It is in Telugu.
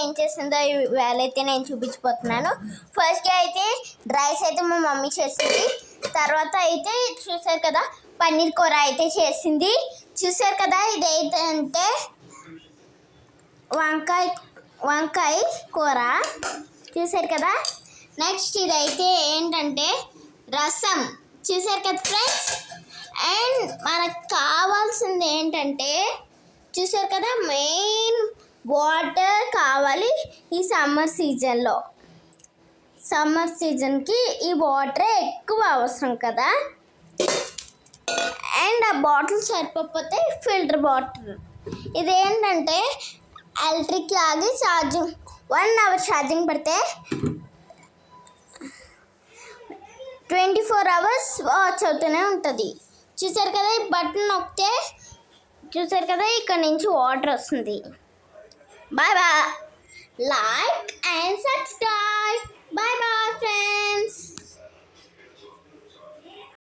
ఏం చేసిందో ఇవాళ అయితే నేను చూపించిపోతున్నాను. ఫస్ట్ అయితే రైస్ అయితే మా మమ్మీ చేసింది. తర్వాత అయితే చూసారు కదా పన్నీర్ కూర అయితే చేసింది. చూసారు కదా ఇదైతే అంటే వంకాయ కూర చూసారు కదా. నెక్స్ట్ ఇదైతే ఏంటంటే రసం చూసారు కదా ఫ్రెండ్స్. అండ్ మనకు కావాల్సింది ఏంటంటే చూసారు కదా మెయిన్ వాటర్ కావాలి. ఈ సమ్మర్ సీజన్కి ఈ వాటరే ఎక్కువ అవసరం కదా. అండ్ ఆ బాటిల్ సరిపోతే ఫిల్టర్ బాటిల్. ఇదేంటంటే ఎలక్ట్రిక్ లాగి ఛార్జింగ్ 1 hour ఛార్జింగ్ పెడితే 24 hours వాచ్ అవుతూనే ఉంటుంది. చూసారు కదా ఈ బటన్ నొక్కితే చూసారు కదా ఇక్కడ నుంచి వాటర్ వస్తుంది. Bye bye. Like and subscribe.